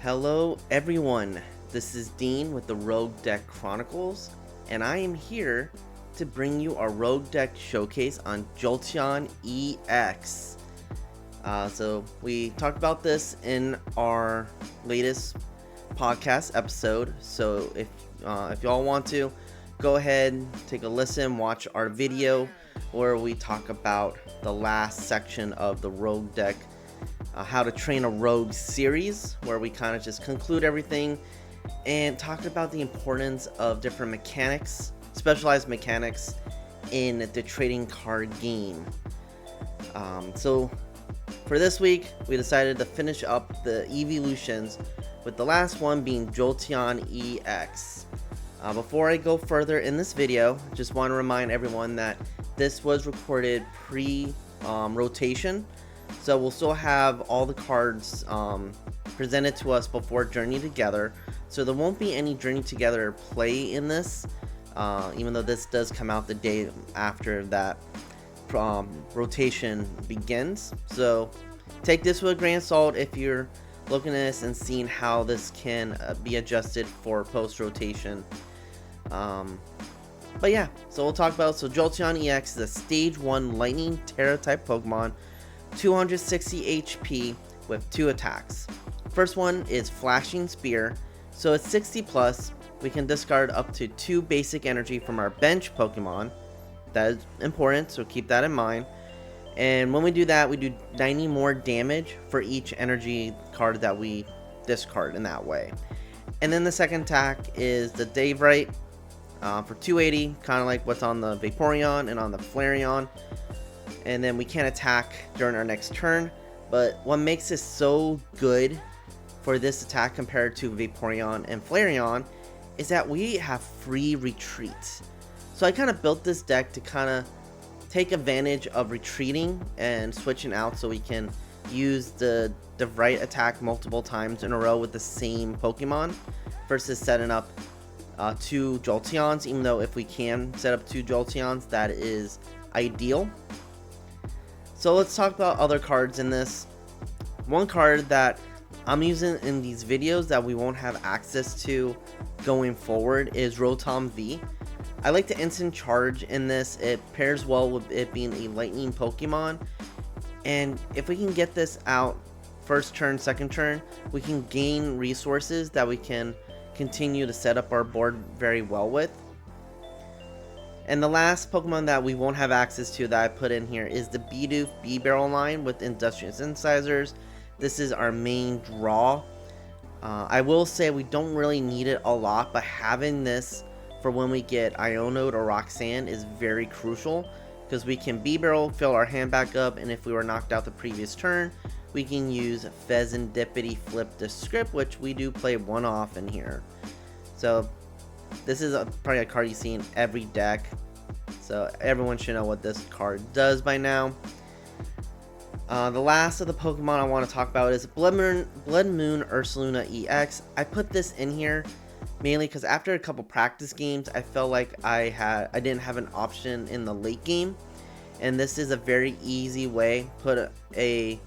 Hello everyone, this is Dean with the Rogue Deck Chronicles, and I am here to bring you our Rogue Deck showcase on Jolteon EX. So we talked about this in our latest podcast episode, so if y'all want to, go ahead, take a listen, watch our video where we talk about the last section of the Rogue Deck How to Train a Rogue series, where we kind of just conclude everything and talked about the importance of different mechanics, specialized mechanics in the trading card game. So for this week, we decided to finish up the evolutions with the last one being Jolteon EX. Before I go further in this video, just want to remind everyone that this was recorded pre-rotation. So we'll still have all the cards presented to us before Journey Together. So there won't be any Journey Together play in this, even though this does come out the day after that rotation begins. So take this with a grain of salt if you're looking at this and seeing how this can be adjusted for post-rotation. But yeah, so we'll talk about, so Jolteon EX is a Stage 1 Lightning Tera type Pokemon, 260 HP with 2 attacks. First one is Flashing Spear, so it's 60 plus. We can discard up to 2 basic energy from our bench Pokemon. That is important, so keep that in mind. And when we do that, we do 90 more damage for each energy card that we discard in that way. And then the second attack is the Davrite for 280, kind of like what's on the Vaporeon and on the Flareon. And then we can't attack during our next turn, but what makes this so good for this attack compared to Vaporeon and Flareon is that we have free retreat. So I kind of built this deck to kind of take advantage of retreating and switching out, so we can use the right attack multiple times in a row with the same Pokemon versus setting up 2 Jolteons. Even though if we can set up 2 Jolteons, that is ideal. So let's talk about other cards in this. One card that I'm using in these videos that we won't have access to going forward is Rotom V. I like the instant charge in this. It pairs well with it being a lightning Pokemon. And if we can get this out first turn, second turn, we can gain resources that we can continue to set up our board very well with. And the last Pokemon that we won't have access to that I put in here is the Bidoof Bibarel line with Industrious Incisors. This is our main draw. I will say we don't really need it a lot, but having this for when we get Iono or Roxanne is very crucial, because we can Bibarel, fill our hand back up, and if we were knocked out the previous turn, we can use Fezandipiti Flip the Script, which we do play one off in here. So this is probably a card you see in every deck, so everyone should know what this card does by now. The last of the Pokemon I want to talk about is Bloodmoon Ursaluna EX. I put this in here mainly because after a couple practice games, I felt like I didn't have an option in the late game, and this is a very easy way. Put a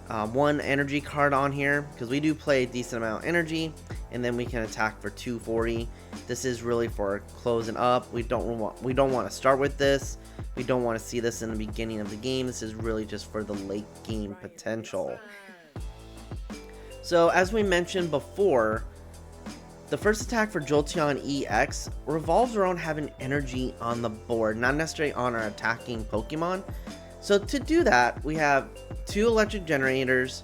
1 energy card on here, because we do play a decent amount of energy, and then we can attack for 240. This is really for closing up. We don't want to start with this. We don't want to see this in the beginning of the game. This is really just for the late game potential. So as we mentioned before, the first attack for Jolteon EX revolves around having energy on the board, not necessarily on our attacking Pokemon. So to do that, we have 2 Electric Generators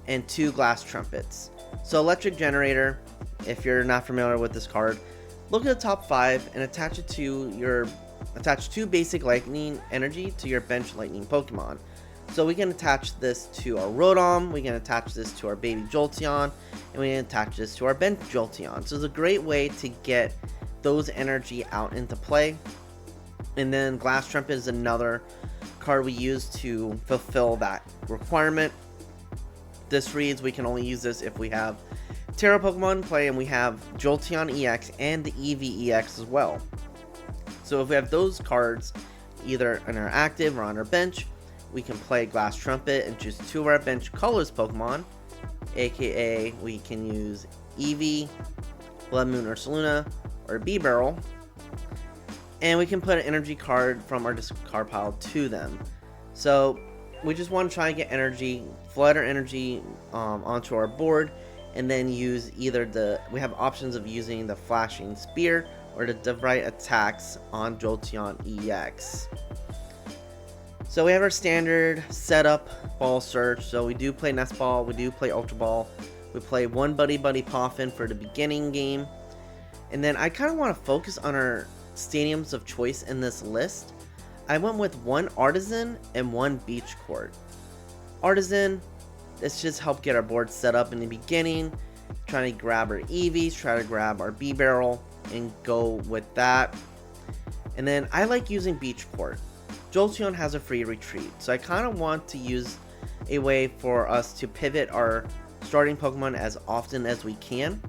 and 2 Glass Trumpets. So Electric Generator, if you're not familiar with this card, look at the top 5 and attach 2 basic lightning energy to your bench lightning Pokemon. So we can attach this to our Rotom, we can attach this to our baby Jolteon, and we can attach this to our bench Jolteon. So it's a great way to get those energy out into play. And then Glass Trumpet is another card we use to fulfill that requirement. This reads we can only use this if we have Tera Pokemon in play and we have Jolteon EX and the Eevee EX as well. So if we have those cards either in our active or on our bench, we can play Glass Trumpet and choose 2 of our bench colors Pokemon aka we can use Eevee, Bloodmoon Ursaluna, or Bibarel, and we can put an energy card from our discard pile to them. So we just want to try and get energy, flood our energy onto our board, and then use either we have options of using the Flashing Spear or the DeVrite attacks on Jolteon EX. So we have our standard setup ball search. So we do play Nest Ball, we do play Ultra Ball, we play one Buddy-Buddy Poffin for the beginning game, and then I kind of want to focus on our stadiums of choice in this list. I went with one Artazon and one Beach Court. Artazon, let's just help get our board set up in the beginning, trying to grab our Eevees, try to grab our Bibarel, and go with that. And then I like using Beach Court. Jolteon has a free retreat, so I kind of want to use a way for us to pivot our starting Pokemon as often as we can.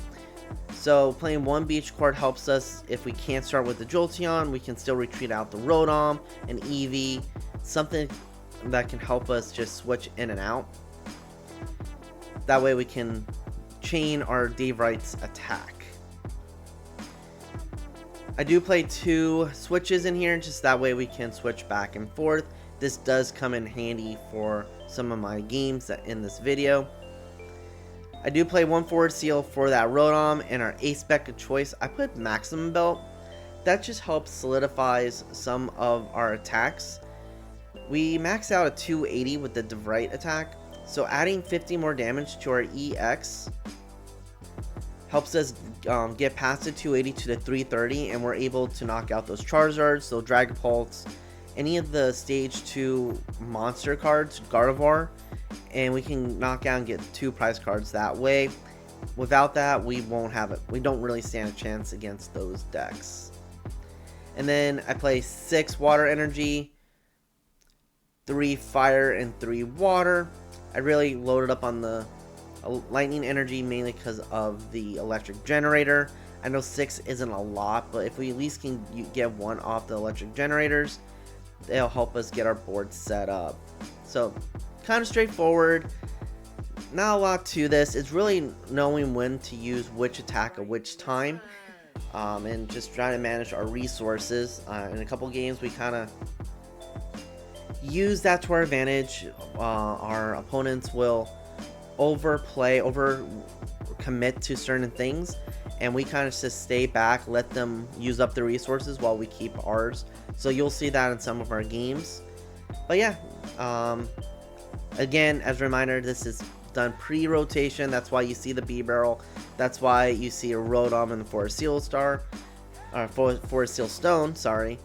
So playing one Beach Court helps us. If we can't start with the Jolteon, we can still retreat out the Rotom and Eevee, something that can help us just switch in and out. That way we can chain our DeVrite's attack. I do play two switches in here, just that way we can switch back and forth. This does come in handy for some of my games in this video. I do play one forward seal for that Rotom, and our ace spec of choice, I put Maximum Belt. That just helps solidifies some of our attacks. We max out at 280 with the DeVrite attack, so adding 50 more damage to our EX helps us get past the 280 to the 330, and we're able to knock out those Charizards, those Dragapults, any of the stage 2 monster cards, Gardevoir, and we can knock out and get 2 prize cards that way. Without that, we won't have it. We don't really stand a chance against those decks. And then I play 6 water energy, 3 fire, and 3 water. I really loaded up on the lightning energy mainly because of the electric generator. I know 6 isn't a lot, but if we at least can get 1 off the electric generators, they'll help us get our board set up. So kind of straightforward, not a lot to this. It's really knowing when to use which attack at which time, and just trying to manage our resources. In a couple games we kind of use that to our advantage. Our opponents will over commit to certain things, and we kind of just stay back, let them use up the resources while we keep ours. So you'll see that in some of our games. But yeah, again, as a reminder, this is done pre-rotation. That's why you see the Bibarel. That's why you see a Rotom and the Forest Seal Star, or Forest Seal Stone, sorry.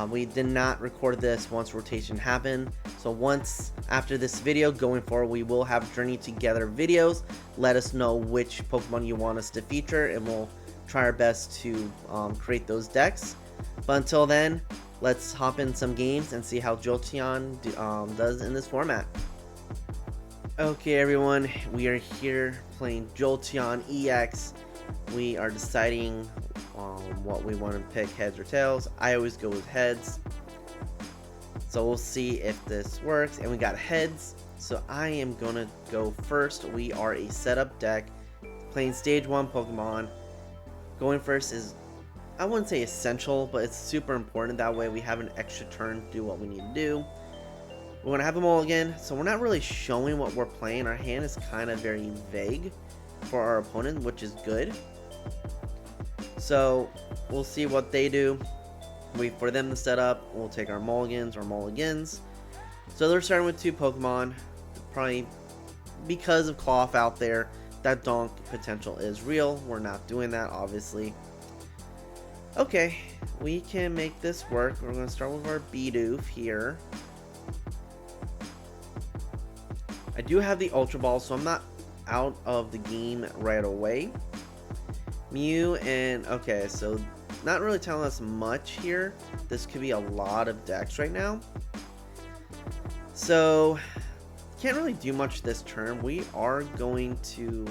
We did not record this once rotation happened. So once after this video going forward, we will have Journey Together videos. Let us know which Pokemon you want us to feature, and we'll try our best to create those decks. But until then, let's hop in some games and see how Jolteon does in this format. Okay everyone, we are here playing Jolteon EX. We are deciding what we want to pick, heads or tails. I always go with heads, so we'll see if this works. And we got heads, so I am gonna go first. We are a setup deck playing stage 1 Pokemon. Going first is, I wouldn't say essential, but it's super important. That way we have an extra turn to do what we need to do. We're gonna have a mulligan, so we're not really showing what we're playing. Our hand is kind of very vague for our opponent, which is good. So we'll see what they do. Wait for them to set up. We'll take our mulligans or mulligans. So they're starting with 2 Pokemon. Probably because of Cloth out there, that donk potential is real. We're not doing that, obviously. Okay, we can make this work. We're going to start with our Bidoof here. I do have the Ultra Ball, so I'm not out of the game right away. Mew and, okay, so not really telling us much here. This could be a lot of decks right now. So, can't really do much this turn. We are going to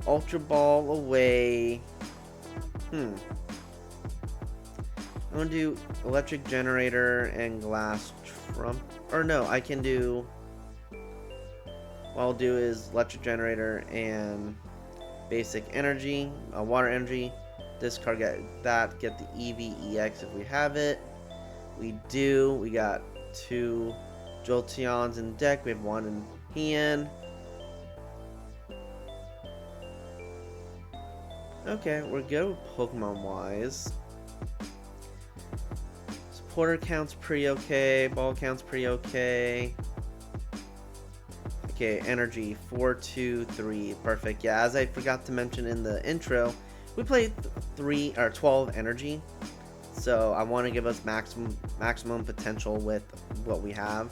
Ultra Ball away. I'm going to do Electric Generator and Glass Trumpet. Or no, I can do what I'll do is Electric Generator and Basic Energy, Water Energy. Discard that, get the Eevee EX if we have it. We do. We got 2 Jolteons in deck. We have 1 in hand. Okay, we're good with Pokemon wise. Supporter counts pretty okay. Ball counts pretty okay. Okay, energy 4, 2, 3. Perfect. Yeah, as I forgot to mention in the intro, we played 12 energy. So I want to give us maximum potential with what we have.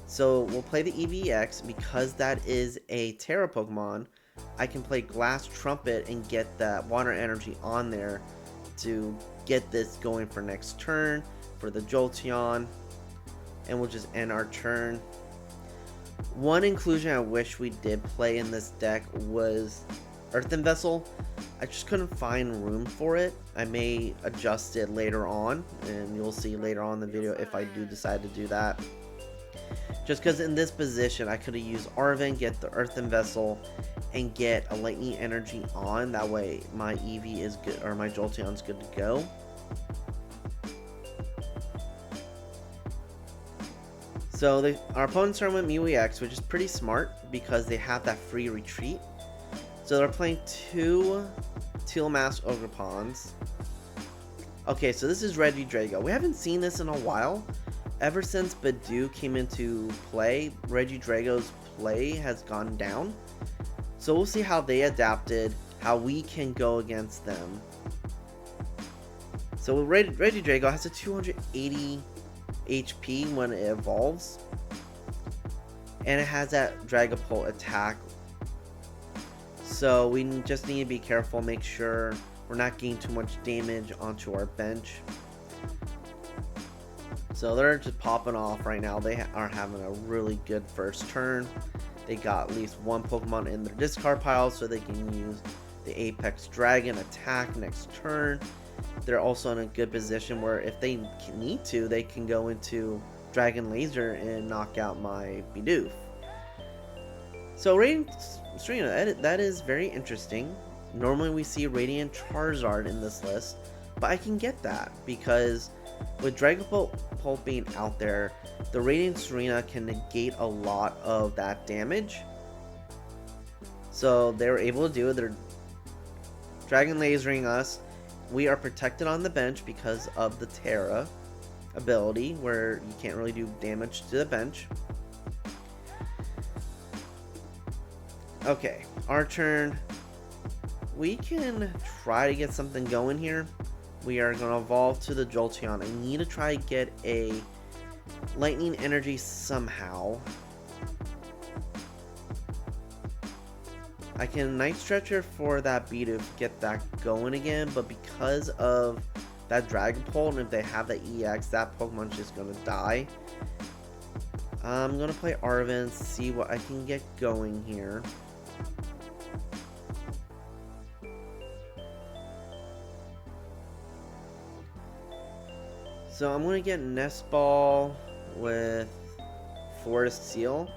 So we'll play the Eevee EX. Because that is a Tera Pokemon, I can play Glass Trumpet and get that water energy on there to get this going for next turn for the Jolteon, and we'll just end our turn. One inclusion I wish we did play in this deck was Earthen Vessel. I just couldn't find room for it. I may adjust it later on, and you'll see later on in the video if I do decide to do that. Just because in this position, I could have used Arven, get the Earthen Vessel, and get a Lightning Energy on. That way, my Eevee is good, or my Jolteon's good to go. So our opponents are with MEW EX, which is pretty smart because they have that free retreat. So they're playing 2 Teal Mask Ogerpons. Okay, so this is Regidrago. We haven't seen this in a while. Ever since Bidoof came into play, Regidrago's play has gone down. So we'll see how they adapted, how we can go against them. So Regidrago has a 280 HP when it evolves. And it has that Dragapult attack. So we just need to be careful, make sure we're not getting too much damage onto our bench. So they're just popping off right now. They are having a really good first turn. They got at least 1 Pokemon in their discard pile, so they can use the Apex Dragon attack next turn. They're also in a good position where if they need to, they can go into Dragon Laser and knock out my Bidoof. So Radiant Serena, that is very interesting. Normally we see Radiant Charizard in this list, but I can get that because with Dragapult being out there, the Radiant Serena can negate a lot of that damage. So they were able to do it. They're Dragon Lasering us. We are protected on the bench because of the Tera ability, where you can't really do damage to the bench. Okay, our turn. We can try to get something going here. We are going to evolve to the Jolteon. I need to try to get a Lightning Energy somehow. I can Night Stretcher for that Bidoof, get that going again, but because of that Dragapult, and if they have the EX, that Pokemon's just going to die. I'm going to play Arven, see what I can get going here. So I'm going to get Nest Ball with Forest Seal,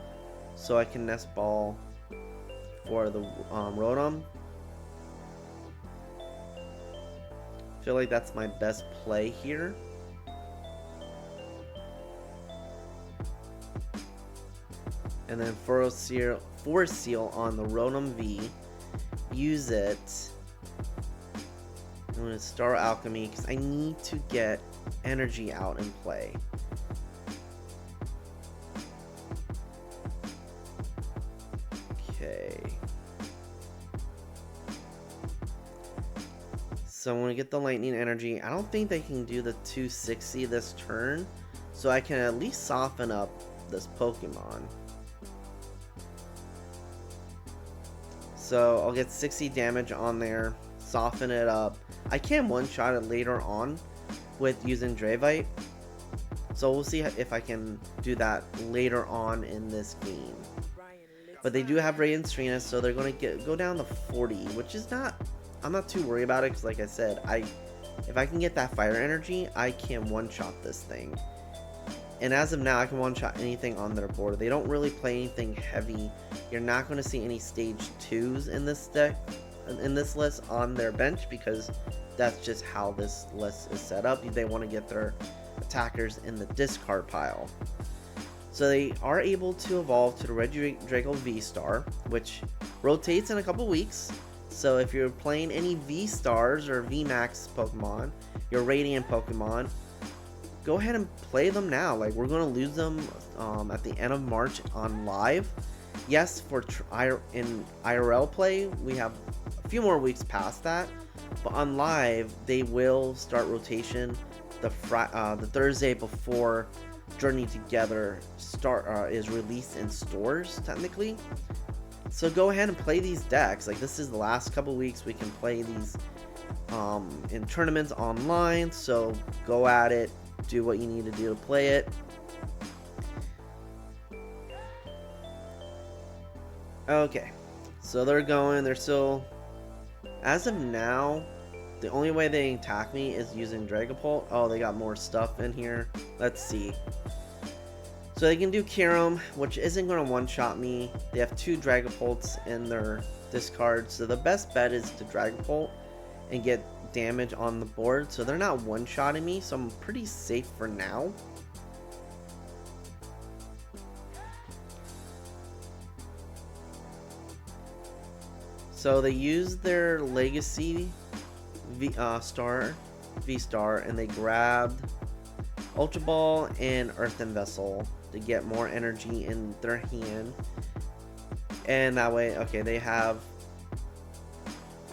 so I can Nest Ball for the Rotom. I feel like that's my best play here. And then Forest Seal on the Rotom V. Use it. I'm going to Star Alchemy because I need to get energy out and play. Okay. So I'm going to get the Lightning Energy. I don't think they can do the 260 this turn, so I can at least soften up this Pokemon. So I'll get 60 damage on there, soften it up. I can one-shot it later on with using Dravite, so we'll see if I can do that later on in this game. But they do have Radiant Serena, so they're going to go down to 40, which is not, I'm not too worried about it, because like I said, if I can get that Fire Energy, I can one-shot this thing. And as of now, I can one-shot anything on their board. They don't really play anything heavy. You're not going to see any stage 2s in this deck, in this list on their bench, because that's just how this list is set up. They want to get their attackers in the discard pile. So they are able to evolve to the Regidrago V-Star, which rotates in a couple weeks. So if you're playing any V-Stars or V-Max Pokemon, your Radiant Pokemon, go ahead and play them now. Like, we're going to lose them at the end of March on live. Yes, for in IRL play, we have a few more weeks past that. But on live, they will start rotation the Thursday before Journey Together is released in stores, technically. So go ahead and play these decks. Like, this is the last couple weeks we can play these in tournaments online. So go at it. Do what you need to do to play it. Okay, so they're still, as of now, the only way they attack me is using Dragapult. Oh, they got more stuff in here. Let's see. So they can do Kyurem, which isn't going to one-shot me. They have 2 Dragapults in their discard, so the best bet is to Dragapult and get damage on the board. So they're not one-shotting me, so I'm pretty safe for now. So they used their Legacy V-Star, and they grabbed Ultra Ball and Earthen Vessel to get more energy in their hand. And that way, okay, they have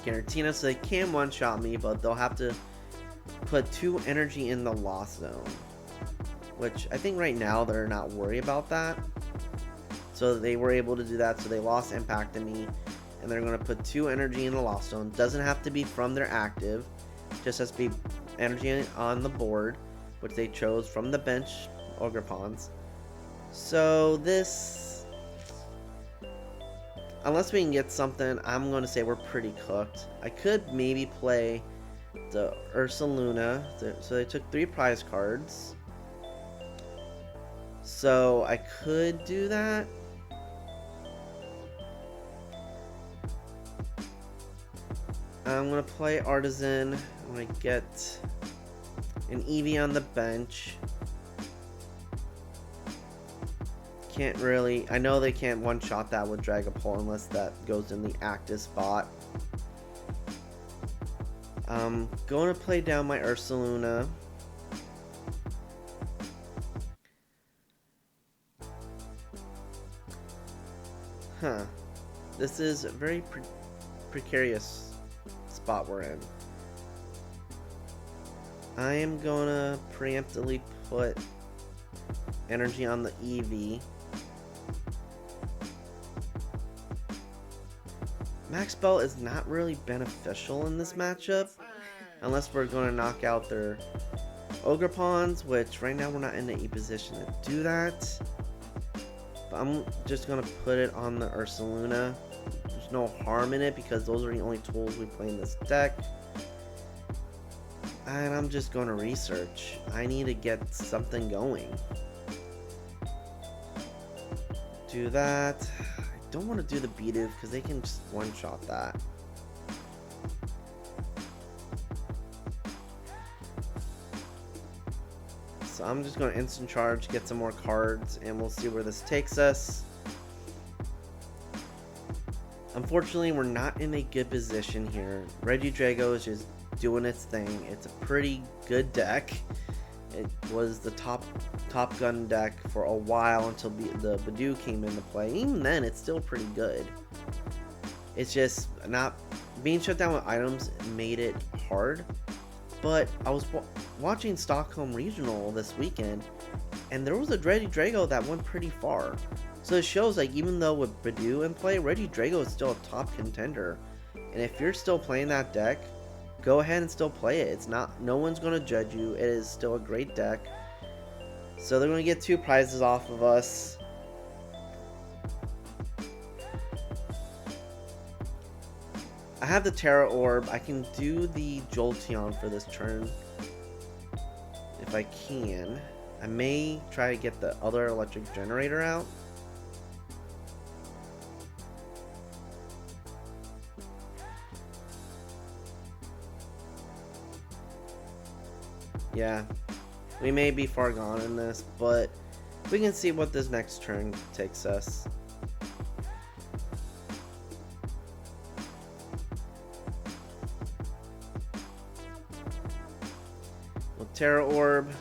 Giratina, so they can one-shot me, but they'll have to put 2 energy in the Lost Zone, which I think right now they're not worried about that. So they were able to do that, so they lost Impact in me, and they're going to put 2 energy in the Lost Zone. Doesn't have to be from their active, just has to be energy on the board, which they chose from the bench Ogrepons. So this, unless we can get something, I'm going to say we're pretty cooked. I could maybe play the Ursaluna. So they took 3 prize cards. So I could do that. I'm going to play Artazon. I'm going to get an Eevee on the bench. Can't really, I know they can't one-shot that with Dragapult unless that goes in the active spot. I'm going to play down my Ursaluna. Huh. This is a very precarious spot we're in. I am going to preemptively put energy on the Eevee. Max Belt is not really beneficial in this matchup unless we're going to knock out their Ogrepons, which right now we're not in a position to do that. But I'm just going to put it on the Ursaluna. There's no harm in it because those are the only tools we play in this deck. And I'm just going to research. I need to get something going. Do that. I don't want to do the Bidoof because they can just one-shot that. So I'm just going to instant charge, get some more cards, and we'll see where this takes us. Unfortunately, we're not in a good position here. Regidrago is just doing its thing. It's a pretty good deck. It was the top gun deck for a while until the Bidoof came into play. Even then, it's still pretty good. It's just not being shut down with items made it hard. But I was watching Stockholm Regional this weekend, and there was a Regidrago that went pretty far. So it shows, like, even though with Bidoof in play, Regidrago is still a top contender. And if you're still playing that deck, go ahead and still play it. It's not, no one's going to judge you. It is still a great deck. So they're going to get 2 prizes off of us. I have the Tera Orb. I can do the Jolteon for this turn if I can. I may try to get the other electric generator out. Yeah, we may be far gone in this, but we can see what this next turn takes us. We'll Tera Orb,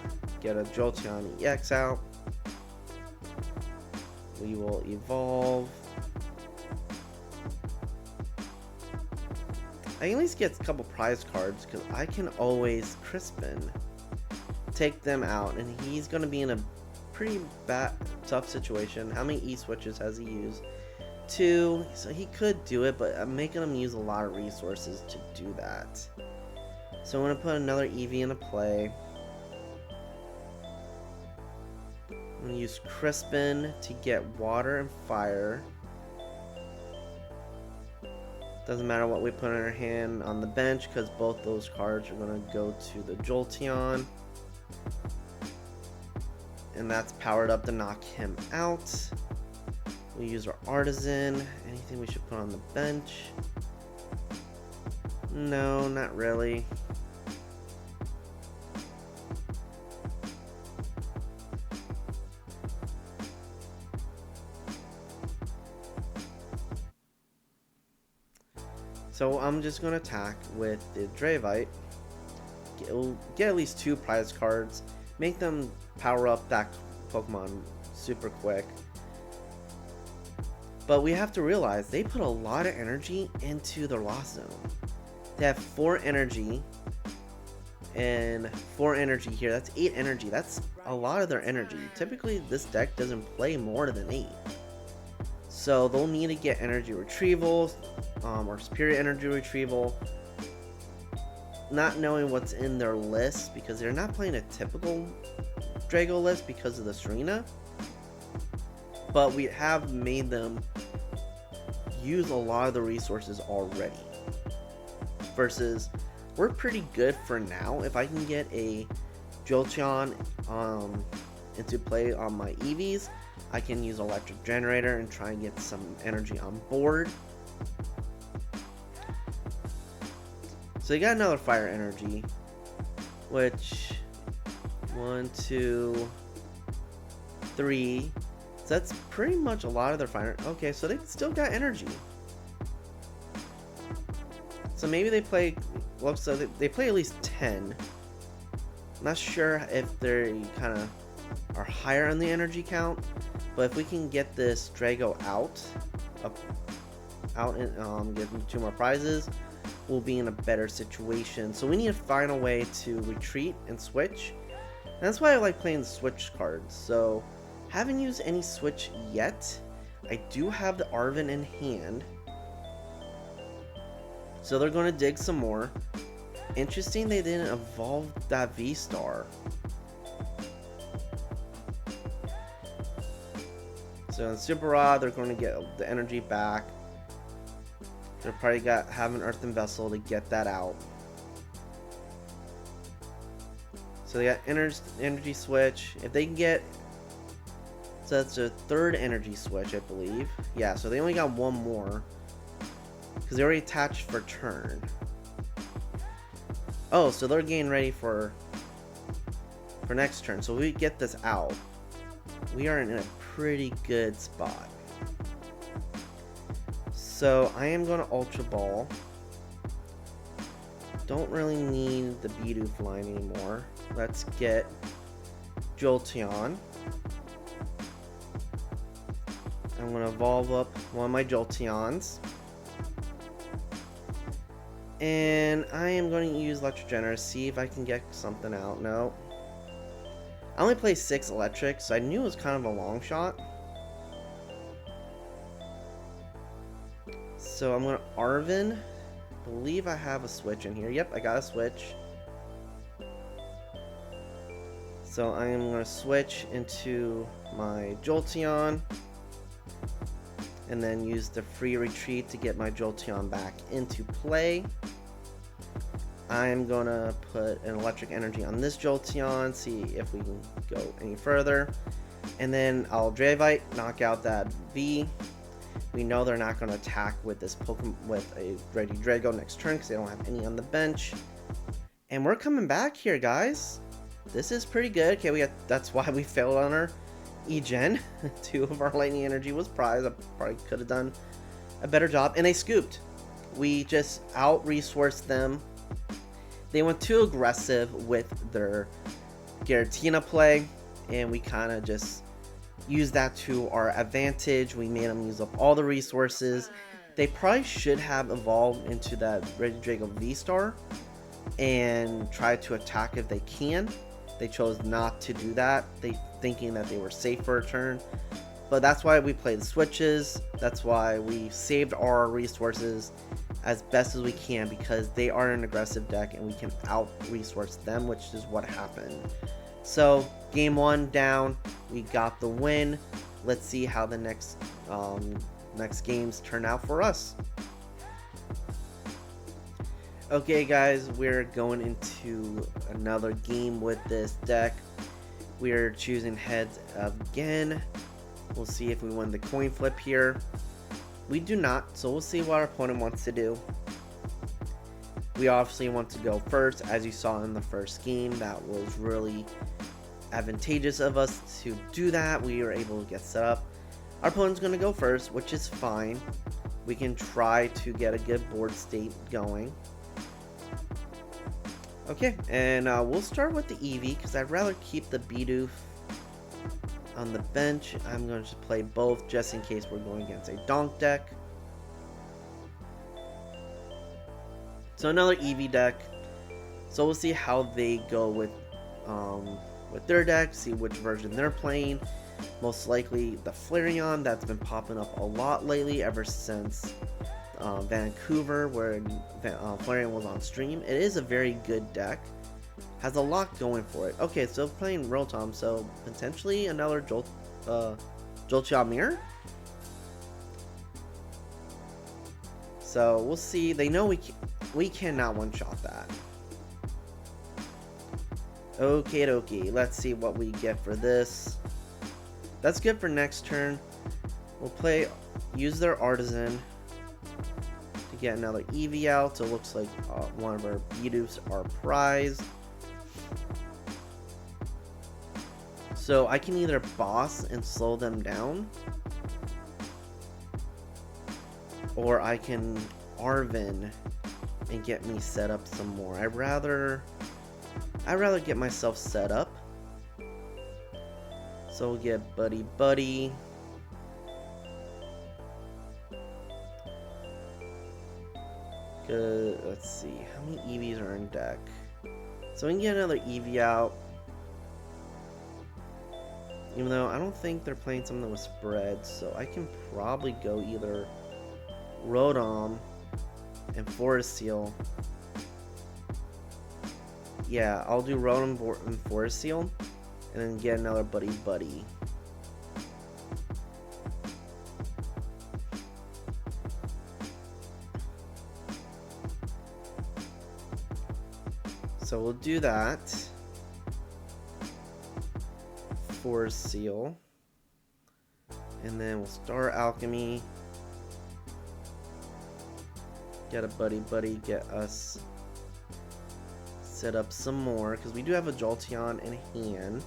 get a Jolteon EX out. We will evolve. I can at least get a couple prize cards because I can always Crispin. Take them out, and he's going to be in a pretty tough situation. How many E-switches has he used? 2, so he could do it, but I'm making him use a lot of resources to do that. So I'm going to put another Eevee into play. I'm going to use Crispin to get water and fire. Doesn't matter what we put in our hand on the bench because both those cards are going to go to the Jolteon. And that's powered up to knock him out. We use our Artazon. Anything we should put on the bench? No, not really. So I'm just going to attack with the Dragonite. We'll get at least 2 prize cards. Make them power up that Pokemon super quick. But we have to realize they put a lot of energy into their Lost Zone. They have 4 energy and 4 energy here. That's 8 energy. That's a lot of their energy. Typically this deck doesn't play more than 8. So they'll need to get energy retrieval or superior energy retrieval. Not knowing what's in their list because they're not playing a typical Drago list because of the Serena. But we have made them use a lot of the resources already. Versus, we're pretty good for now. If I can get a Jolteon into play on my Eevees, I can use Electric Generator and try and get some energy on board. So you got another fire energy, which 1, 2, 3. So that's pretty much a lot of their fire. Okay, so they still got energy. So maybe they play. Looks like they play at least 10. Not sure if they kind of are higher on the energy count, but if we can get this Drago out and get them 2 more prizes, we'll be in a better situation. So we need to find a way to retreat and switch. And that's why I like playing the switch cards. So haven't used any switch yet. I do have the Arven in hand. So they're going to dig some more. Interesting they didn't evolve that V-Star. So in Super Rod, they're going to get the energy back. They're probably have an Earthen Vessel to get that out. So they got energy switch. If they can get, so that's a 3rd energy switch, I believe. Yeah, so they only got 1 more because they already attached for turn. Oh, so they're getting ready for next turn. So we get this out. We are in a pretty good spot. So I am going to Ultra Ball. Don't really need the Bidoof line anymore. Let's get Jolteon. I'm going to evolve up one of my Jolteons. And I am going to use Electric Generator, see if I can get something out. No. I only play 6 electric, so I knew it was kind of a long shot. So I'm going to Arven. I believe I have a switch in here. Yep, I got a switch. So I am going to switch into my Jolteon. And then use the free retreat to get my Jolteon back into play. I'm gonna put an electric energy on this Jolteon, see if we can go any further. And then I'll Dragonite, knock out that V. We know they're not gonna attack with this Pokemon with a ready Drago next turn because they don't have any on the bench. And we're coming back here, guys. This is pretty good. Okay, that's why we failed on our E-Gen. 2 of our lightning energy was prized. I probably could have done a better job. And they scooped. We just out-resourced them. They went too aggressive with their Giratina play, and we kind of just used that to our advantage. We made them use up all the resources. They probably should have evolved into that Regidrago V-Star and tried to attack if they can. They chose not to do that, thinking that they were safe for a turn. But that's why we played the switches. That's why we saved our resources as best as we can, because they are an aggressive deck and we can out-resource them, which is what happened. So game 1 down, we got the win. Let's see how the next games turn out for us. Okay guys, we're going into another game with this deck. We're choosing heads again. We'll see if we win the coin flip here. We do not, so we'll see what our opponent wants to do. We obviously want to go first, as you saw in the first game. That was really advantageous of us to do that. We were able to get set up. Our opponent's going to go first, which is fine. We can try to get a good board state going. Okay, and we'll start with the Eevee, because I'd rather keep the Bidoof on the bench. I'm going to play both just in case we're going against a donk deck. So another Eevee deck. So we'll see how they go with their deck, see which version they're playing. Most likely the Flareon, that's been popping up a lot lately ever since Vancouver, where Flareon was on stream. It is a very good deck. Has a lot going for it. Okay, so playing Rotom, so potentially another Jolteon Mirror. So we'll see. They know we cannot one-shot that. Okay, dokie. Let's see what we get for this. That's good for next turn. We'll use their Artazon to get another Eevee out. So it looks like one of our Bidoofs are prized. So I can either boss and slow them down, or I can Arven and get me set up some more. I'd rather get myself set up. So we'll get Buddy-Buddy. Good. Let's see, how many Eevees are in deck? So we can get another Eevee out. Even though I don't think they're playing something with spread, so I can probably go either Rotom and Forest Seal. Yeah, I'll do Rotom and Forest Seal, and then get another Buddy-Buddy. So we'll do that. Forest Seal, and then we'll start Alchemy, get a Buddy-Buddy, get us set up some more, because we do have a Jolteon in hand.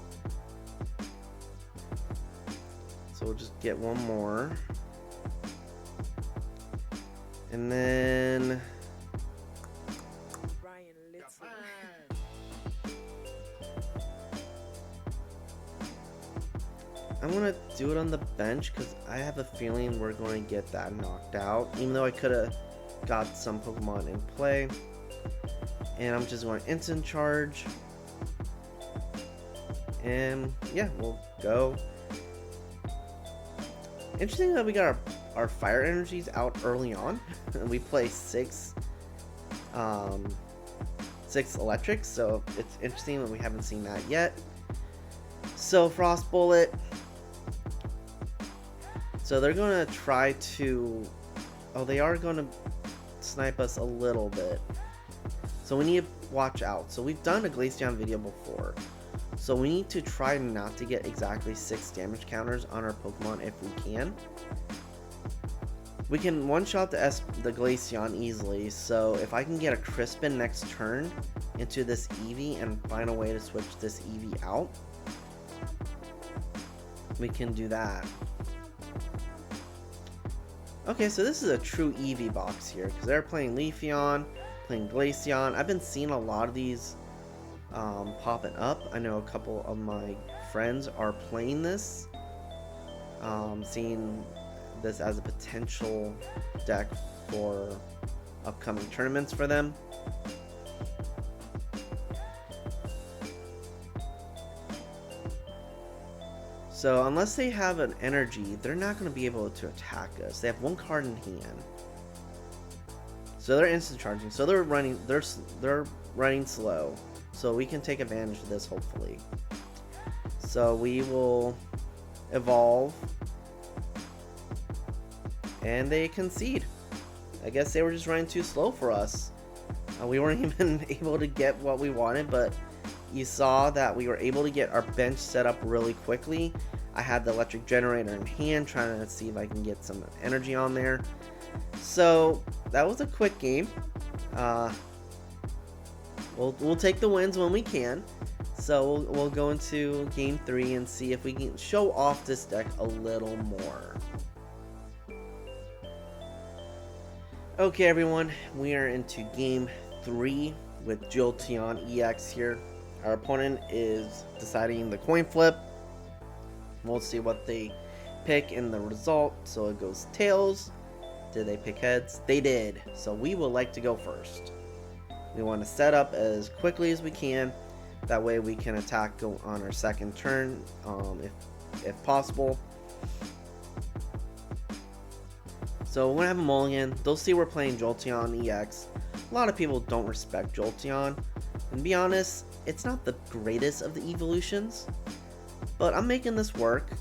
So we'll just get one more, and then I'm gonna do it on the bench because I have a feeling we're going to get that knocked out, even though I could have got some Pokemon in play. And I'm just going to instant charge, and yeah, we'll go. Interesting that we got our fire energies out early on. We play six electrics, so it's interesting that we haven't seen that yet. So Frost Bullet. So they're going to try to... Oh, they are going to snipe us a little bit. So we need to watch out. So we've done a Glaceon video before. So we need to try not to get exactly 6 damage counters on our Pokemon if we can. We can one-shot the Glaceon easily, so if I can get a Crispin next turn into this Eevee and find a way to switch this Eevee out, we can do that. Okay, so this is a true Eevee box here, because they're playing Leafeon, playing Glaceon. I've been seeing a lot of these popping up. I know a couple of my friends are playing this, seeing this as a potential deck for upcoming tournaments for them. So unless they have an energy, they're not going to be able to attack us. They have 1 card in hand, so they're instant charging. So they're running slow. So we can take advantage of this, hopefully. So we will evolve. And they concede. I guess they were just running too slow for us. We weren't even able to get what we wanted, but you saw that we were able to get our bench set up really quickly. I had the Electric Generator in hand, trying to see if I can get some energy on there. So that was a quick game. We'll take the wins when we can. So we'll go into game 3 and see if we can show off this deck a little more. Okay everyone, we are into game 3 with Jolteon EX here. Our opponent is deciding the coin flip. We'll see what they pick in the result. So it goes tails. Did they pick heads? They did. So we would like to go first. We want to set up as quickly as we can. That way we can attack on our second turn if possible. So we're going to have a mulligan. They'll see we're playing Jolteon EX. A lot of people don't respect Jolteon. And to be honest, it's not the greatest of the evolutions. But I'm making this work.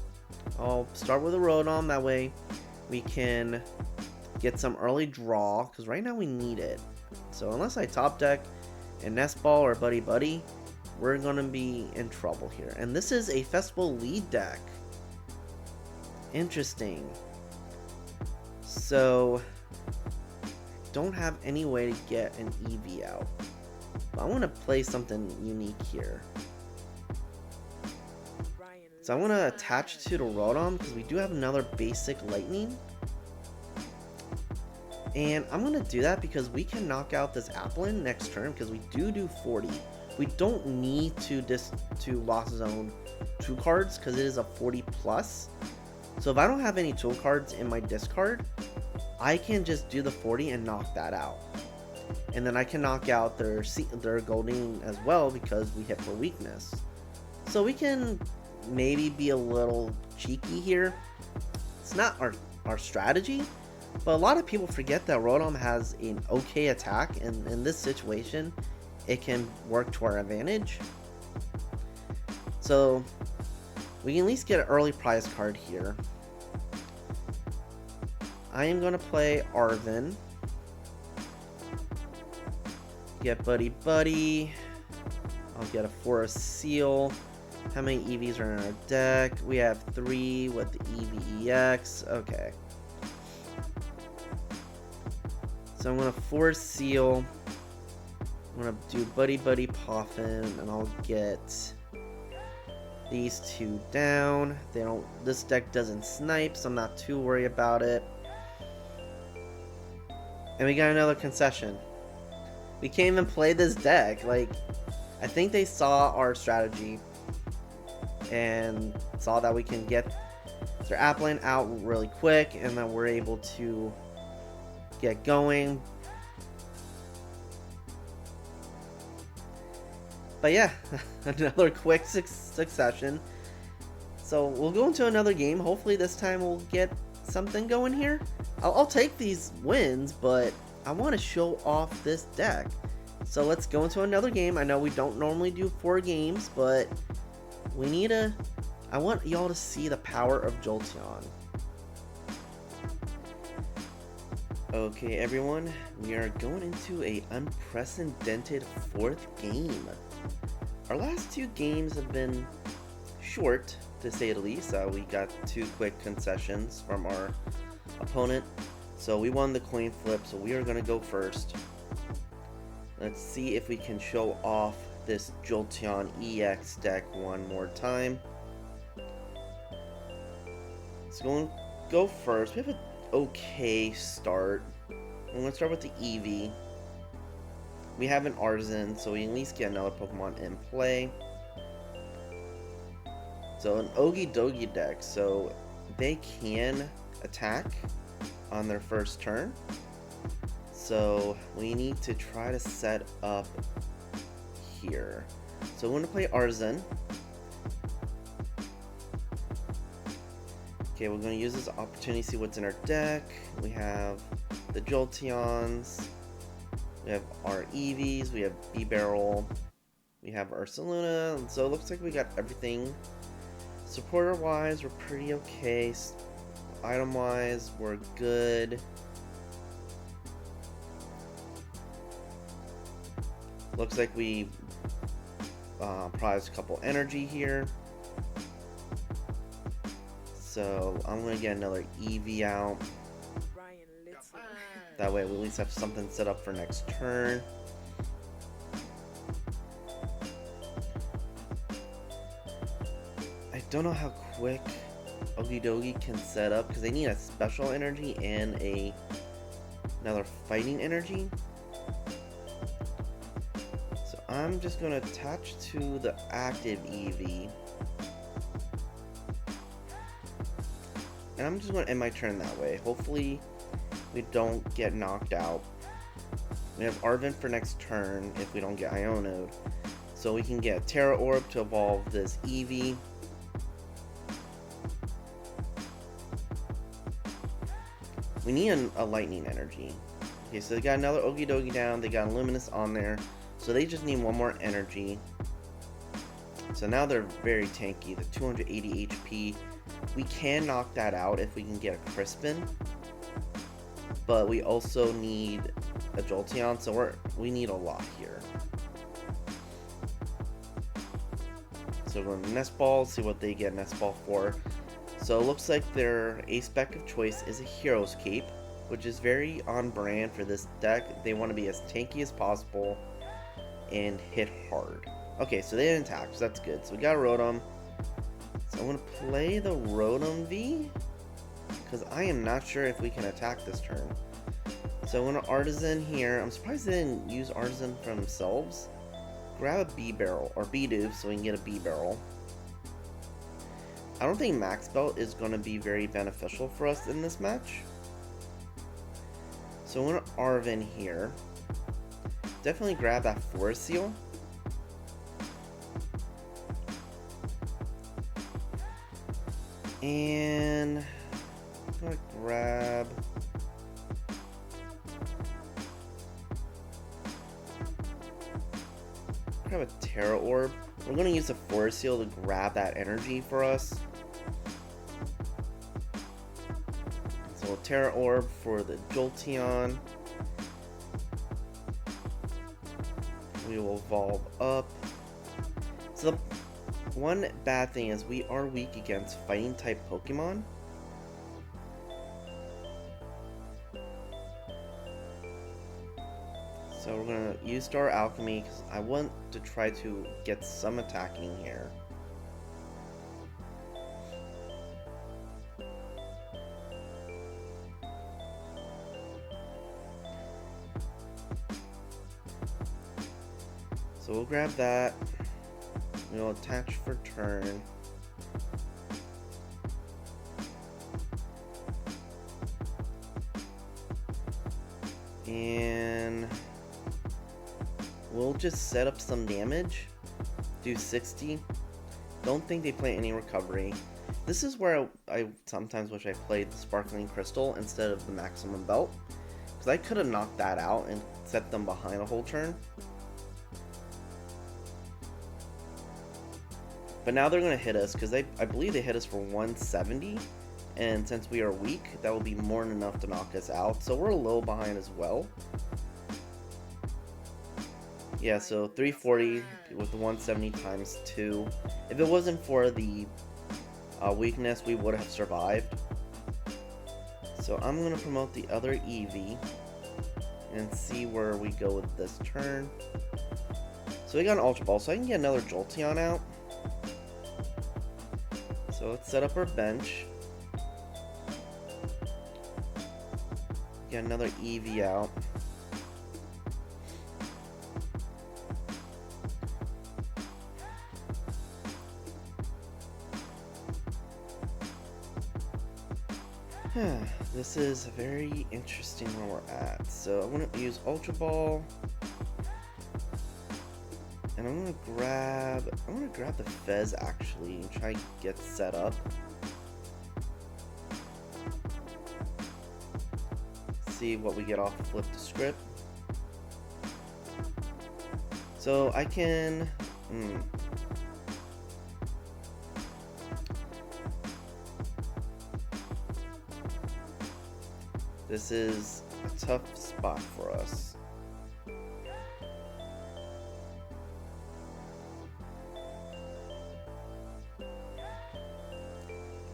I'll start with a Rotom. That way we can get some early draw. Because right now we need it. So unless I top deck a Nest Ball or Buddy-Buddy, we're going to be in trouble here. And this is a Festival lead deck. Interesting. So, don't have any way to get an Eevee out. But I want to play something unique here. So I want to attach to the Rotom because we do have another basic lightning. And I'm going to do that because we can knock out this Applin next turn because we do 40. We don't need to Lost Zone 2 cards because it is a 40 plus. So if I don't have any tool cards in my discard, I can just do the 40 and knock that out. And then I can knock out their Goldeen as well because we hit for weakness. So we can maybe be a little cheeky here. It's not our strategy, but a lot of people forget that Rotom has an okay attack, and in this situation, it can work to our advantage. So we can at least get an early prize card here. I am going to play Arven. Get Buddy-Buddy. I'll get a Forest Seal. How many EVs are in our deck? We have 3 with the Eevee EX. Okay. So I'm going to Forest Seal. I'm going to do Buddy-Buddy Poffin, and I'll get these 2 down. This deck doesn't snipe, so I'm not too worried about it. And we got another concession. We can't even play this deck. Like, I think they saw our strategy and saw that we can get their Applin out really quick, and then we're able to get going. But yeah, another quick succession. So we'll go into another game. Hopefully this time we'll get something going here. I'll take these wins, but I want to show off this deck. So let's go into another game. I know we don't normally do 4 games, but I want y'all to see the power of Jolteon. Okay everyone, we are going into a unprecedented 4th game. Our last 2 games have been short, to say the least. We got 2 quick concessions from our opponent, so we won the coin flip, so we are going to go first. Let's see if we can show off this Jolteon EX deck one more time. So going to go first. We have an okay start. I'm going to start with the Eevee. We have an Artazon, so we at least get another Pokemon in play. So an Okie Dokie deck, so they can attack on their first turn. So we need to try to set up here. So we're going to play Artazon. Okay, we're going to use this opportunity to see what's in our deck. We have the Jolteons, we have our Eevees, we have Bibarel, we have Ursaluna, so it looks like we got everything. Supporter wise, we're pretty okay. Item wise, we're good. Looks like we prized a couple energy here. So I'm gonna get another Eevee out. That way we at least have something set up for next turn. I don't know how quick Okie Dokie can set up because they need a special energy and another fighting energy. So I'm just gonna attach to the active Eevee. And I'm just going to end my turn that way. Hopefully we don't get knocked out. We have Arven for next turn if we don't get Iono'd. So we can get Tera Orb to evolve this Eevee. We need a lightning energy. Okay, so they got another Okie Dokie down. They got a Luminous on there. So they just need one more energy. So now they're very tanky. The 280 HP. We can knock that out if we can get a Crispin, but we also need a Jolteon, so we need a lot here. So we're going to Nest Ball, see what they get Nest Ball for. So it looks like their A-Spec of choice is a Hero's Cape, which is very on brand for this deck. They want to be as tanky as possible and hit hard. Okay, so they didn't attack, so that's good. So we got a Rotom. So I'm going to play the Rotom V, because I am not sure if we can attack this turn. So I'm going to Artazon here. I'm surprised they didn't use Artazon for themselves. Grab a Bibarel, or Bidoof, so we can get a Bibarel. I don't think Max Belt is going to be very beneficial for us in this match. So I'm going to Arven here. Definitely grab that Forest Seal. And I'm gonna grab a Tera Orb. We're gonna use the Forest Seal to grab that energy for us. So Tera Orb for the Jolteon. We will evolve up. So the one bad thing is we are weak against fighting type Pokemon. So we're going to use Star Alchemy because I want to try to get some attacking here. So we'll grab that. We'll attach for turn. And we'll just set up some damage. Do 60. Don't think they play any recovery. This is where I sometimes wish I played the Sparkling Crystal instead of the Maximum Belt, because I could have knocked that out and set them behind a whole turn. But now they're going to hit us because I believe they hit us for 170 and since we are weak, that will be more than enough to knock us out. So we're a little behind as well. Yeah, so 340 with the 170 times 2. If it wasn't for the weakness, we would have survived. So I'm going to promote the other Eevee and see where we go with this turn. So we got an Ultra Ball, so I can get another Jolteon out. So let's set up our bench. Get another Eevee out. This is very interesting where we're at. So I'm going to use Ultra Ball. And I'm going to grab the Fez actually and try to get set up. See what we get off of Flip the Script. So I can... This is a tough spot for us.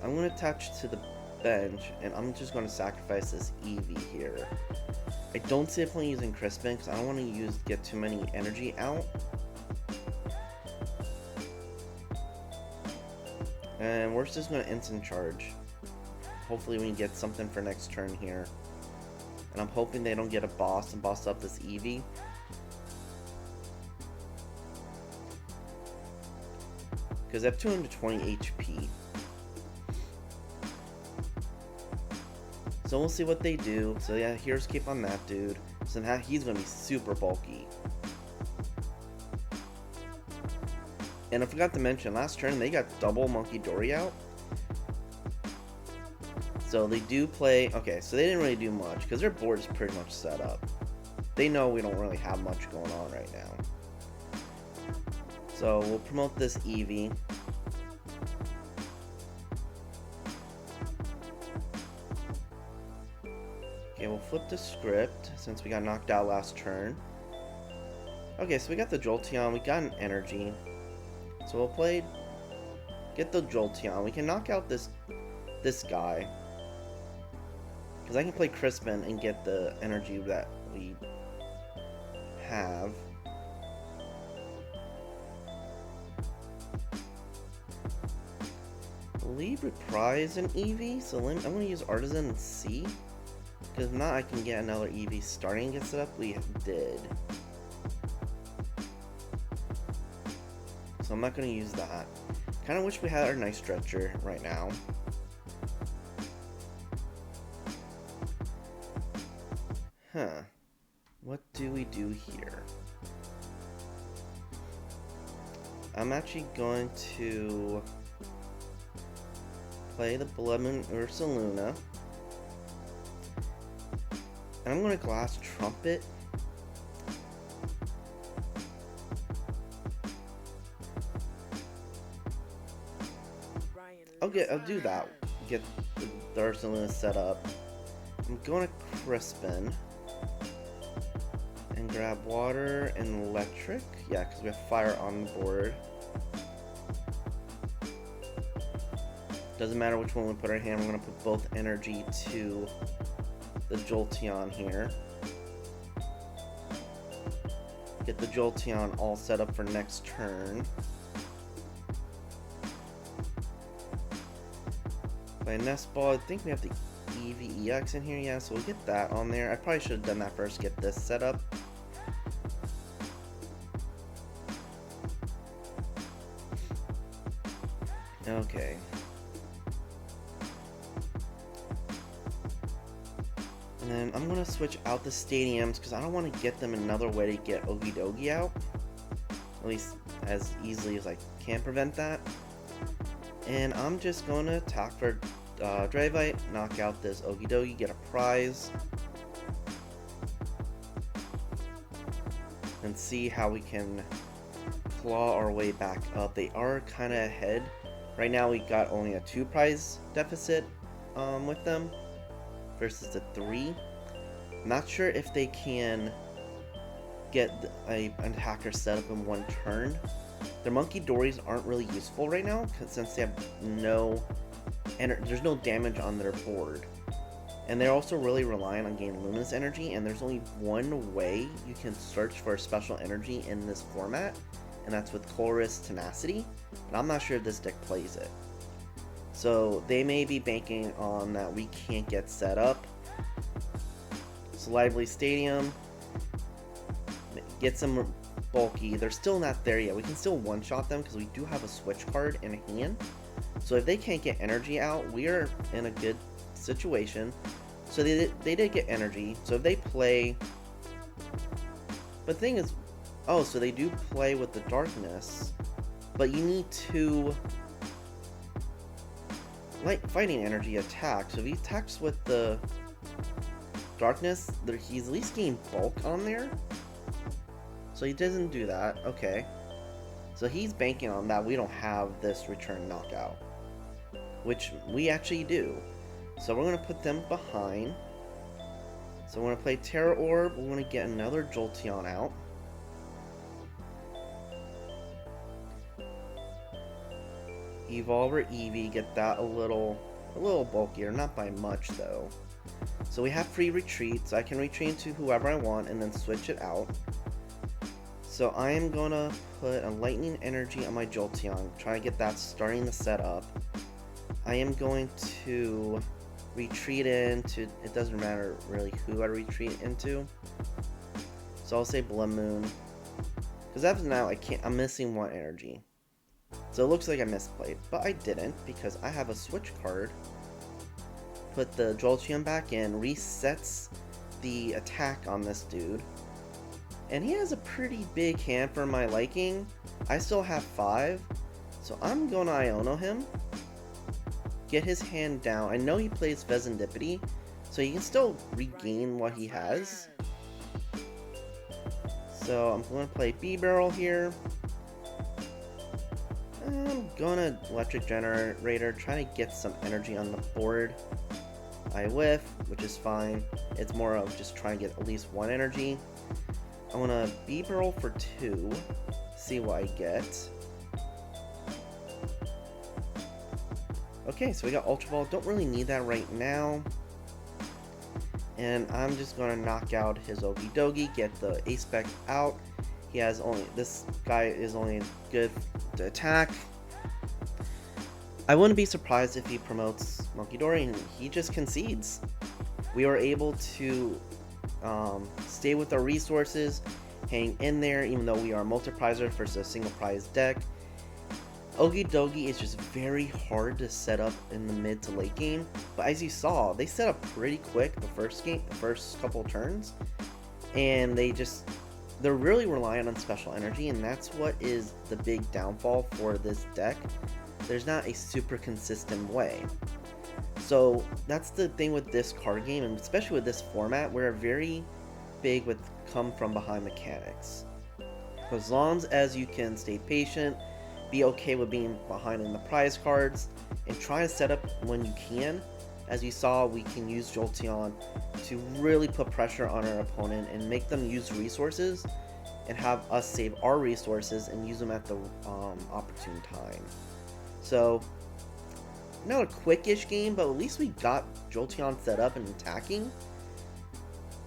I'm going to attach to the bench, and I'm just going to sacrifice this Eevee here. I don't see a point using Crispin because I don't want to get too many energy out. And we're just going to instant charge. Hopefully we can get something for next turn here. And I'm hoping they don't get a boss and boss up this Eevee. Because I have 220 HP. So we'll see what they do. So yeah, here's keep on that dude. So now he's going to be super bulky. And I forgot to mention, last turn they got double Monkey Dory out. So they do play, okay, so they didn't really do much because their board is pretty much set up. They know we don't really have much going on right now. So we'll promote this Eevee. Okay, we'll flip the script since we got knocked out last turn. Okay, so we got the Jolteon, we got an energy. So we'll get the Jolteon. We can knock out this guy. Because I can play Crispin and get the energy that we have. I believe reprise an Eevee, so I'm going to use Artazon and see. Because if not, I can get another Eevee starting to get set up. We did. So I'm not going to use that. Kind of wish we had our Night Stretcher right now. Huh. What do we do here? I'm actually going to play the Bloodmoon Ursaluna. And I'm going to Glass Trumpet. I'll do that. Get the Ursaluna set up. I'm going to Crispin. And grab water and electric. Yeah, because we have fire on the board. Doesn't matter which one we put our hand, we're going to put both energy to the Jolteon here. Get the Jolteon all set up for next turn. Play Nest Ball. I think we have the Eevee EX in here. Yeah, so we'll get that on there. I probably should have done that first, get this set up. Okay. And then I'm going to switch out the stadiums because I don't want to get them another way to get Okidogi out. At least as easily as I can prevent that. And I'm just going to attack for Dravite, knock out this Okidogi, get a prize. And see how we can claw our way back up. They are kind of ahead. Right now we got only a 2 prize deficit. with them versus the 3. Not sure if they can get an attacker set up in one turn. Their Monkey Dories aren't really useful right now since they have there's no damage on their board. And they're also really reliant on getting Luminous Energy, and there's only one way you can search for special energy in this format, and that's with Colress Tenacity, and I'm not sure if this deck plays it. So they may be banking on that we can't get set up. So Lively Stadium, get some bulky. They're still not there yet. We can still one-shot them because we do have a switch card in hand. So if they can't get energy out, we are in a good situation. So they did get energy. So if they play, but the thing is, oh, so they do play with the darkness, but you need to like fighting energy attack. So if he attacks with the darkness, he's at least getting bulk on there. So he doesn't do that. Okay. So he's banking on that we don't have this return knockout, which we actually do. So we're going to put them behind. So we're going to play Tera Orb. We're going to get another Jolteon out. Evolve Eevee, get that a little bulkier, not by much though. So we have free retreat, so I can retreat into whoever I want and then switch it out. So I am gonna put a Lightning Energy on my Jolteon, try to get that starting the setup. I am going to retreat into, it doesn't matter really who I retreat into. So I'll say Bloodmoon, because as of now I'm missing one energy. So it looks like I misplayed, but I didn't because I have a switch card. Put the Jolteon back in, resets the attack on this dude. And he has a pretty big hand for my liking. I still have 5, so I'm going to Iono him. Get his hand down. I know he plays Fezandipiti, so he can still regain what he has. So I'm going to play Bibarel here. I'm gonna Electric Generator, trying to get some energy on the board. I whiff, which is fine. It's more of just trying to get at least one energy. I want to Bibarel for 2, see what I get. Okay, so we got Ultra Ball. Don't really need that right now. And I'm just gonna knock out his Okidogi, get the A-Spec out. He has only, this guy is only good to attack. I wouldn't be surprised if he promotes Monkey Dory and he just concedes. We were able to stay with our resources, hang in there, even though we are a multi-prizer versus a single prize deck. Okidogi is just very hard to set up in the mid to late game, but as you saw, they set up pretty quick the first couple turns, and they're really reliant on special energy, and that's what is the big downfall for this deck. There's not a super consistent way. So that's the thing with this card game, and especially with this format, we're very big with come from behind mechanics. So as long as you can stay patient, be okay with being behind in the prize cards, and try to set up when you can. As you saw, we can use Jolteon to really put pressure on our opponent and make them use resources, and have us save our resources and use them at the opportune time. So, not a quickish game, but at least we got Jolteon set up and attacking.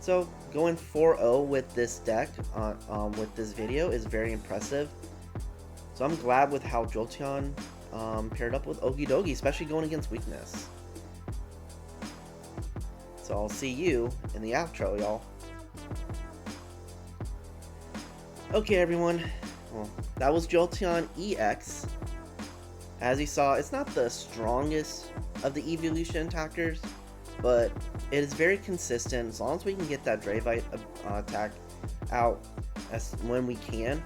So, going 4-0 with this deck, with this video, is very impressive. So I'm glad with how Jolteon paired up with Okidogi, especially going against weakness. So I'll see you in the outro, y'all. Okay, everyone. Well, that was Jolteon EX. As you saw, it's not the strongest of the evolution attackers, but it is very consistent. As long as we can get that Dravite attack out when we can,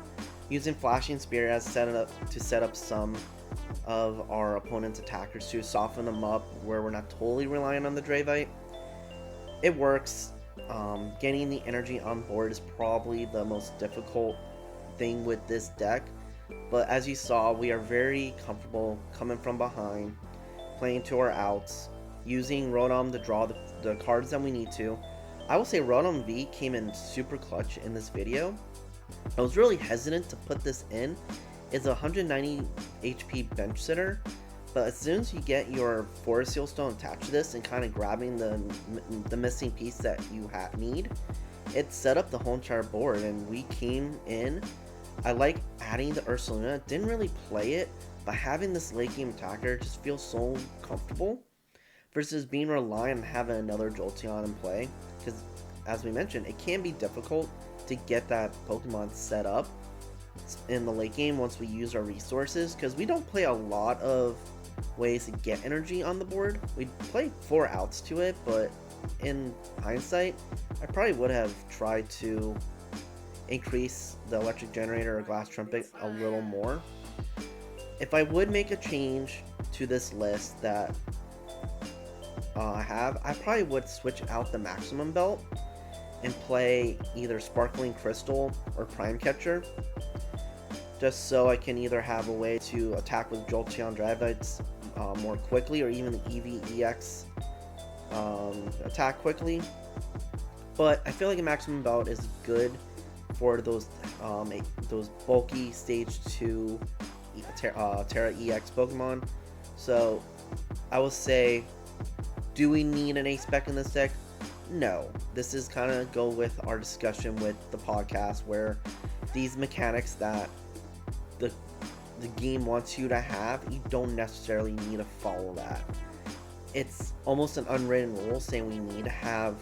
using Flashing Spear as set up some of our opponent's attackers to soften them up where we're not totally relying on the Dravite. It works. Getting the energy on board is probably the most difficult thing with this deck, but as you saw, we are very comfortable coming from behind, playing to our outs, using Rotom to draw the cards that we need to. I will say Rotom V came in super clutch in this video. I was really hesitant to put this in. It's a 190 HP bench sitter, but as soon as you get your Forest Seal Stone attached to this and kind of grabbing the missing piece that you need, it set up the whole entire board, and we came in. I like adding the Ursaluna. Didn't really play it, but having this late game attacker just feels so comfortable versus being reliant on having another Jolteon in play, because as we mentioned, it can be difficult to get that Pokemon set up in the late game once we use our resources, because we don't play a lot of ways to get energy on the board. We play 4 outs to it, but in hindsight, I probably would have tried to increase the Electric Generator or Glass Trumpet a little more. If I would make a change to this list that I probably would switch out the Maximum Belt and play either Sparkling Crystal or Prime Catcher, just so I can either have a way to attack with Jolteon Dravites more quickly, or even the Eevee EX attack quickly. But I feel like a Maximum Belt is good for those bulky Stage 2 Tera EX Pokemon. So I will say, do we need an Ace Spec in this deck? No. This is kind of go with our discussion with the podcast, where these mechanics that the game wants you to have, you don't necessarily need to follow that. It's almost an unwritten rule saying we need to have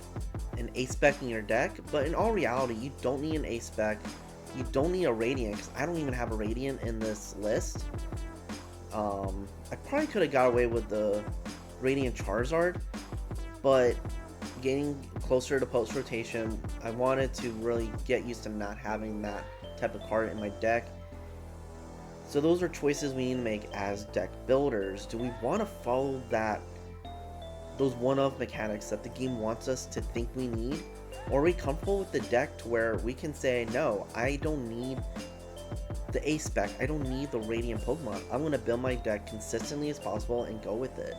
an Ace Spec in your deck, but in all reality, you don't need an Ace Spec. You don't need a Radiant, because I don't even have a Radiant in this list. I probably could have got away with the Radiant Charizard, but getting closer to post rotation, I wanted to really get used to not having that type of card in my deck. So those are choices we need to make as deck builders. Do we want to follow those one-off mechanics that the game wants us to think we need? Or are we comfortable with the deck to where we can say, no, I don't need the Ace Spec, I don't need the Radiant Pokemon. I'm going to build my deck consistently as possible and go with it.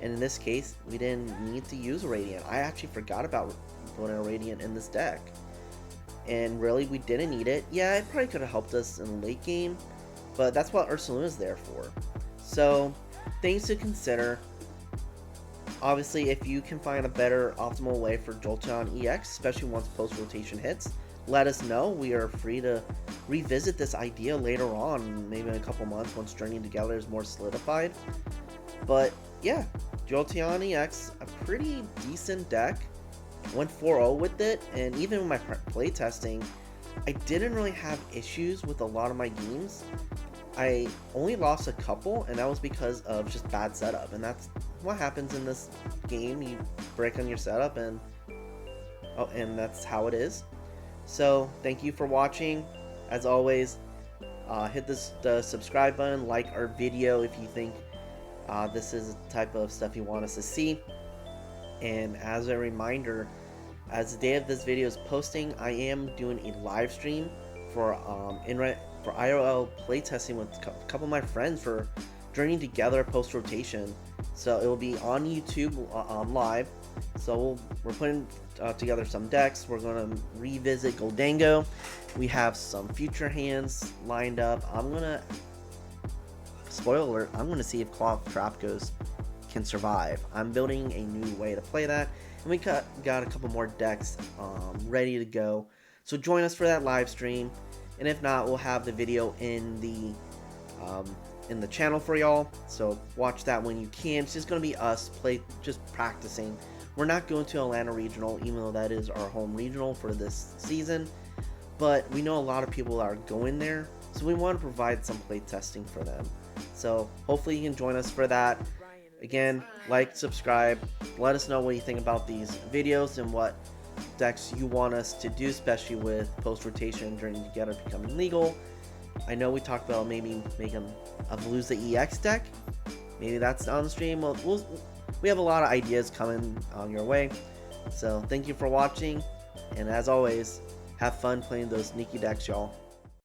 And in this case, we didn't need to use a Radiant. I actually forgot about putting a Radiant in this deck. And really, we didn't need it. Yeah, it probably could have helped us in the late game, but that's what Ursaluna is there for. So, things to consider. Obviously, if you can find a better optimal way for Jolteon EX, especially once post-rotation hits, let us know. We are free to revisit this idea later on, maybe in a couple months once Journey Together is more solidified. But yeah, Jolteon EX, a pretty decent deck. Went 4-0 with it, and even with my playtesting, I didn't really have issues with a lot of my games. I only lost a couple, and that was because of just bad setup, and that's what happens in this game. You break on your setup, and that's how it is. So thank you for watching. As always, hit the subscribe button, like our video if you think this is the type of stuff you want us to see. And as a reminder, as the day of this video is posting, I am doing a live stream for IRL playtesting with a couple of my friends for Journey Together post rotation. So it will be on YouTube live. So we're putting together some decks. We're going to revisit Goldango. We have some future hands lined up. Spoiler alert, I'm going to see if Claw of Trapgos can survive. I'm building a new way to play that, and we got a couple more decks ready to go. So join us for that live stream, and if not, we'll have the video in the channel for y'all. So watch that when you can. It's just going to be us just practicing. We're not going to Atlanta Regional, even though that is our home regional for this season, but we know a lot of people are going there, so we want to provide some play testing for them. So hopefully you can join us for that. Again, like, subscribe, let us know what you think about these videos and what decks you want us to do, especially with post-rotation Journey Together becoming legal. I know we talked about maybe making a Veluza EX deck. Maybe that's on the stream. We have a lot of ideas coming on your way. So thank you for watching, and as always, have fun playing those sneaky decks, y'all.